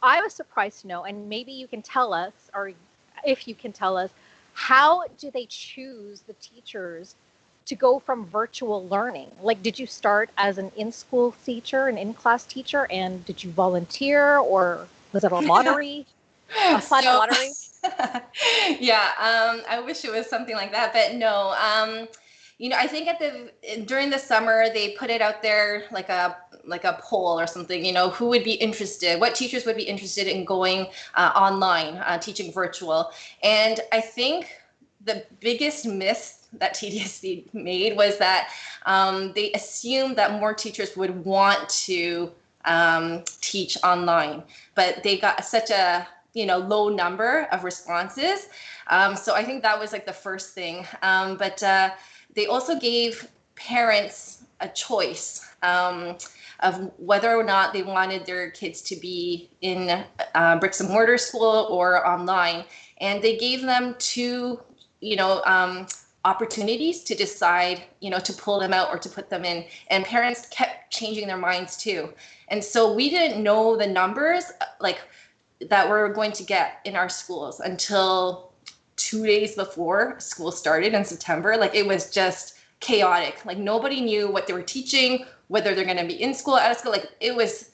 I was surprised to know, and maybe you can tell us, or if you can tell us, how do they choose the teachers to go from virtual learning? Like, did you start as an in-school teacher, an in-class teacher, and did you volunteer, or was it a lottery, a fun So, lottery? yeah, I wish it was something like that, but no. I think during the summer they put it out there like a poll or something. Who would be interested? What teachers would be interested in going online, teaching virtual? And I think the biggest myth that TDSB made was that they assumed that more teachers would want to teach online, but they got such a low number of responses. So I think that was like the first thing. But they also gave parents a choice of whether or not they wanted their kids to be in bricks and mortar school or online. And they gave them two, opportunities to decide, to pull them out or to put them in. And parents kept changing their minds too. And so we didn't know the numbers, like, that we're going to get in our schools until 2 days before school started in September. Like, it was just chaotic. Like, nobody knew what they were teaching, whether they're going to be in school, out of school. Like, it was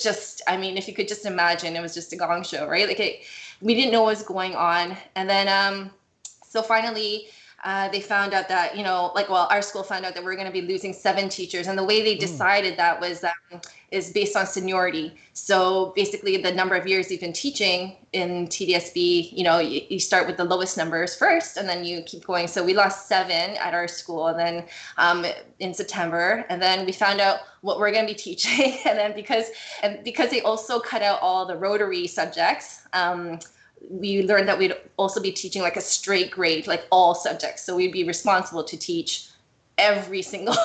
just, I mean, if you could just imagine, it was just a gong show, right? Like, we didn't know what was going on. And then, so finally, they found out that, our school found out that we're going to be losing 7 teachers. And the way they decided that was is based on seniority. So basically, the number of years you've been teaching in TDSB, you start with the lowest numbers first, and then you keep going. So we lost 7 at our school, and then in September, and then we found out what we're going to be teaching, and then because they also cut out all the Rotary subjects. We learned that we'd also be teaching like a straight grade, like all subjects. So we'd be responsible to teach every single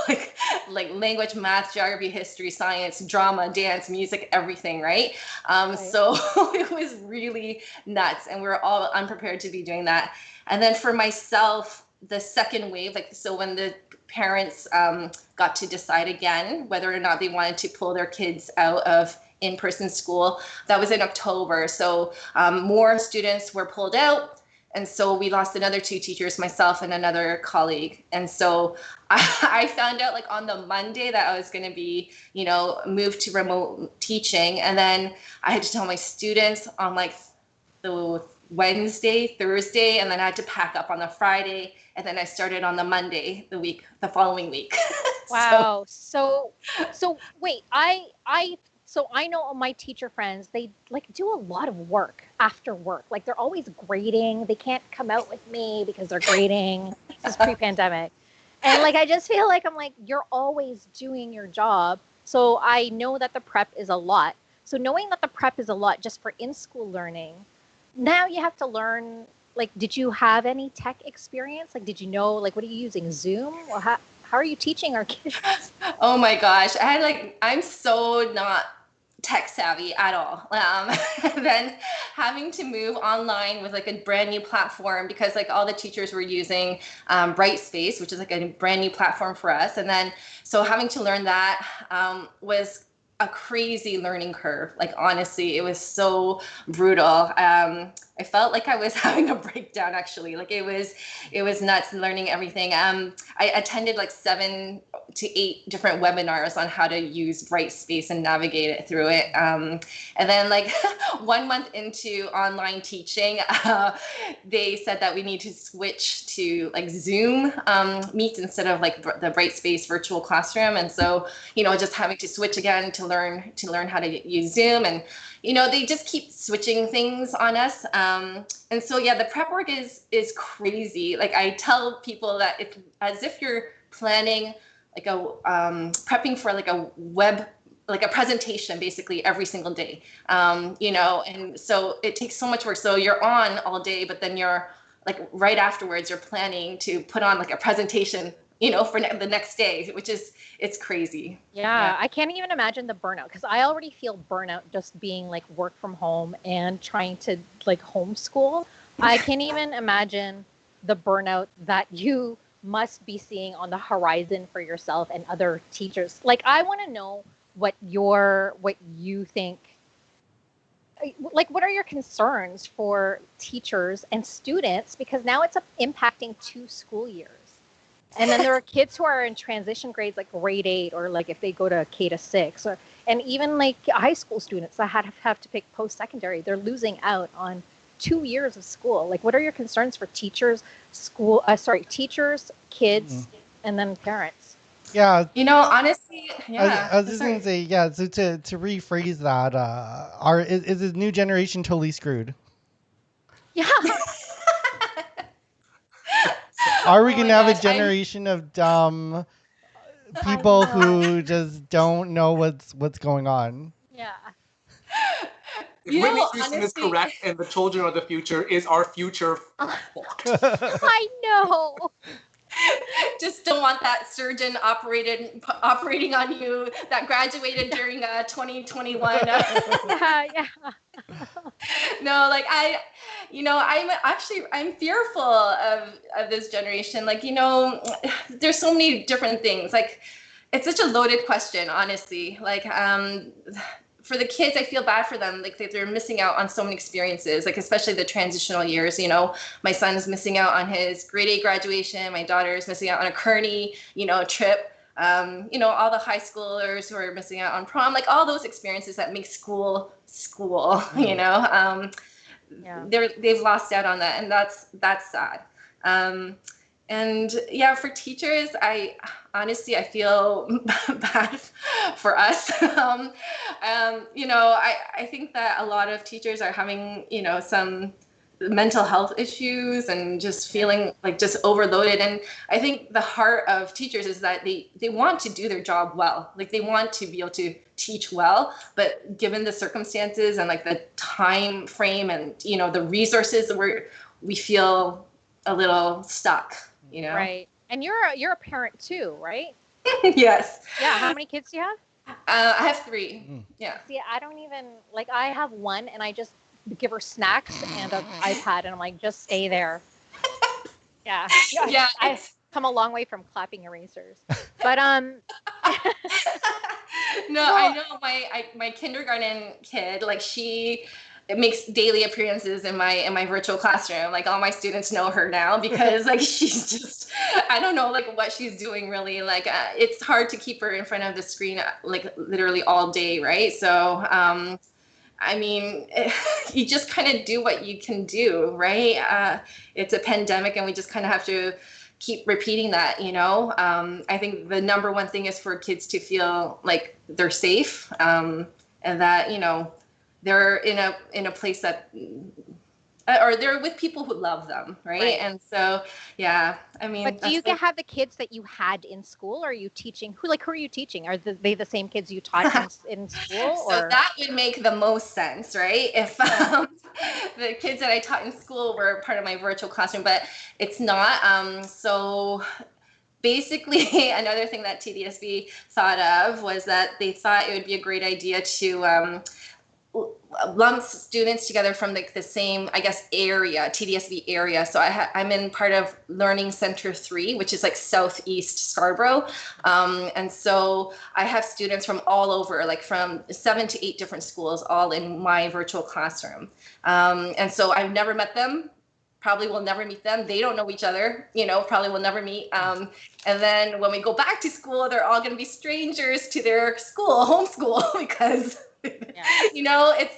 like language, math, geography, history, science, drama, dance, music, everything, right? Right. So it was really nuts, and we were all unprepared to be doing that. And then for myself, the second wave, so when the parents got to decide again whether or not they wanted to pull their kids out of in-person school, that was in October. So more students were pulled out. And so we lost another 2 teachers, myself and another colleague. And so I found out like on the Monday that I was going to be, moved to remote teaching. And then I had to tell my students on like the Wednesday, Thursday, and then I had to pack up on the Friday. And then I started on the Monday, the following week. Wow. So wait, so I know all my teacher friends, they like do a lot of work after work. Like they're always grading. They can't come out with me because they're grading. This is pre-pandemic. And like I just feel like I'm like, you're always doing your job. So I know that the prep is a lot. So knowing that the prep is a lot just for in-school learning, now you have to learn, like, did you have any tech experience? Like, did you know, like, what are you using, Zoom? Or how are you teaching our kids? Oh my gosh. I'm so not tech savvy at all. Then having to move online with like a brand new platform, because like all the teachers were using Brightspace, which is like a brand new platform for us. And then, so having to learn that was a crazy learning curve. Like, honestly, it was so brutal. I felt like I was having a breakdown, actually. Like, it was nuts learning everything. I attended like 7 to 8 different webinars on how to use Brightspace and navigate it through it. And then like 1 month into online teaching, they said that we need to switch to like Zoom Meet instead of like the Brightspace virtual classroom. And so, just having to switch again to learn how to use Zoom. And, they just keep switching things on us. And so, yeah, the prep work is crazy. Like, I tell people that it's as if you're planning like prepping for like a presentation basically every single day, and so it takes so much work. So you're on all day, but then you're like right afterwards, you're planning to put on like a presentation, for the next day, it's crazy. Yeah, I can't even imagine the burnout because I already feel burnout just being like work from home and trying to like homeschool. I can't even imagine the burnout that you must be seeing on the horizon for yourself and other teachers. Like I want to know what you think like, what are your concerns for teachers and students? Because now it's impacting 2 school years. And then there are kids who are in transition grades, like grade 8, or like if they go to K-6, and even like high school students that have to pick post-secondary, they're losing out on 2 years of school. Like, what are your concerns for teachers, teachers, kids, and then parents? Yeah. Honestly, yeah. I was just going to say, yeah, so to rephrase that, is the new generation totally screwed? Yeah. Are we going to have a generation of dumb people who just don't know what's going on? Yeah. If Whitney's Houston is correct and the children of the future is our future fucked. I know. Just don't want that surgeon operating on you that graduated during 2021. Yeah. No, like I'm fearful of this generation. Like, there's so many different things. Like, it's such a loaded question, honestly. Like, for the kids, I feel bad for them. Like, they're missing out on so many experiences, like especially the transitional years. My son's missing out on his grade 8 graduation. My daughter's missing out on a Kearney, trip. All the high schoolers who are missing out on prom, like all those experiences that make school, they've lost out on that. And that's sad. And yeah, for teachers, I feel bad for us. I think that a lot of teachers are having, some mental health issues and just feeling like just overloaded. And I think the heart of teachers is that they want to do their job well. Like, they want to be able to teach well, but given the circumstances and like the time frame and, the resources, we feel a little stuck. Right. And you're a parent too, right? Yes. Yeah. How many kids do you have? I have 3. Yeah. See, I don't even, like, I have one, and I just give her snacks and an iPad, and I'm like, just stay there. Yeah. Yeah. I've come a long way from clapping erasers. But no, I know my kindergarten kid, like, it makes daily appearances in my virtual classroom. Like, all my students know her now because like she's just, I don't know like what she's doing really. Like, it's hard to keep her in front of the screen like literally all day, right? So I mean, you just kind of do what you can do, right? It's a pandemic, and we just kind of have to keep repeating that. I think the number one thing is for kids to feel like they're safe, and that they're in a place that, or they're with people who love them, right? And so, yeah, I mean. But do you have the kids that you had in school, or are you teaching? Who are you teaching? Are they the same kids you taught in school? So that would make the most sense, right? If the kids that I taught in school were part of my virtual classroom, but it's not. So basically, another thing that TDSB thought of was that they thought it would be a great idea to lump students together from like the same, I guess, area, TDSB area. So I'm in part of Learning Center 3, which is like Southeast Scarborough. And so I have students from all over, like from 7 to 8 different schools, all in my virtual classroom. And so I've never met them, probably will never meet them. They don't know each other, probably will never meet. And then when we go back to school, they're all going to be strangers to their school, home school, because it's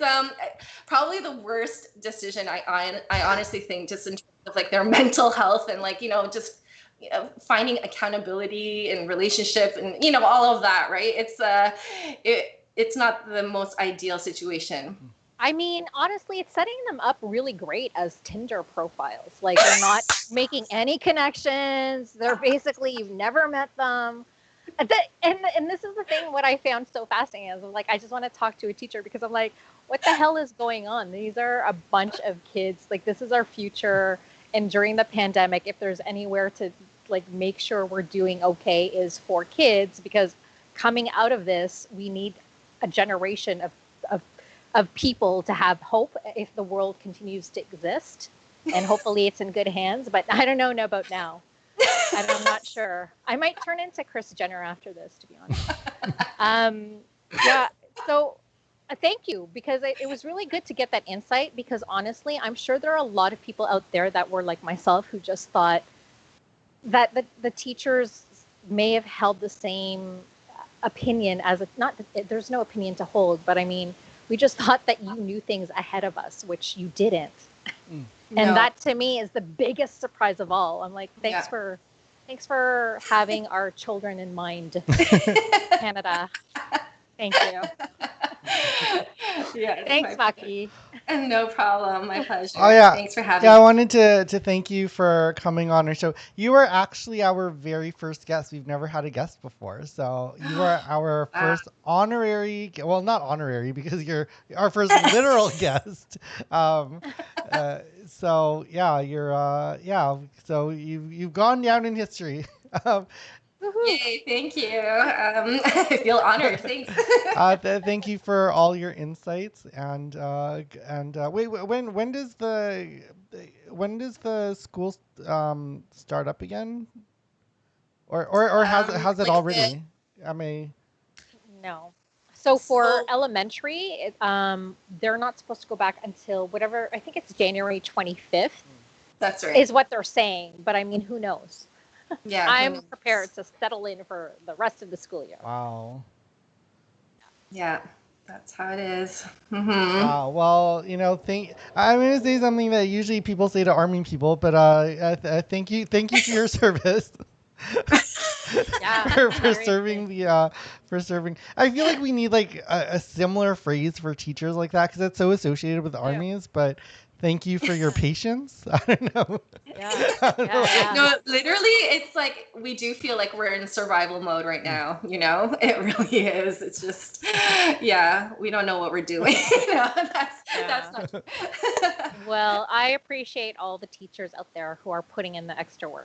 probably the worst decision I honestly think, just in terms of like their mental health and like, just finding accountability and relationship and, all of that, right? It's not the most ideal situation. I mean, honestly, it's setting them up really great as Tinder profiles. Like, they're not making any connections. They're basically, you've never met them. And this is the thing, what I found so fascinating is, like, I just want to talk to a teacher because I'm like, what the hell is going on? These are a bunch of kids. Like, this is our future. And during the pandemic, if there's anywhere to like make sure we're doing okay is for kids, because coming out of this, we need a generation of people to have hope if the world continues to exist. And hopefully it's in good hands, but I don't know about now. And I'm not sure. I might turn into Kris Jenner after this, to be honest. Yeah. So Thank you, because it was really good to get that insight. Because honestly, I'm sure there are a lot of people out there that were like myself who just thought that the teachers may have held the same opinion as a, not there's no opinion to hold, but I mean, we just thought that you knew things ahead of us, which you didn't. And that to me is the biggest surprise of all. I'm like, thanks for having our children in mind, Canada. Thank you. Yeah. Thanks, Maki. No problem. My pleasure. Oh yeah. Thanks for having me. I wanted to thank you for coming on our show. You were actually our very first guest. We've never had a guest before. So you are our first honorary, well, not honorary because you're our first literal guest. So yeah, so you've gone down in history. Yay, thank you. I feel honored. Thanks. Thank you for all your insights. And wait, when does the school start up again? Or has it already? No. So for elementary, they're not supposed to go back until whatever, I think it's January 25th. That's right. Is what they're saying. But I mean, who knows? Yeah. I'm prepared to settle in for the rest of the school year. Wow. Yeah, that's how it is. Wow. Well, I'm going to say something that usually people say to Army people, but thank you for your service. for serving for serving. I feel like we need like a similar phrase for teachers like that because it's so associated with armies, but thank you for your patience. I don't know. No, literally, it's like we do feel like we're in survival mode right now. It really is. It's just, we don't know what we're doing. That's not true. Well, I appreciate all the teachers out there who are putting in the extra work.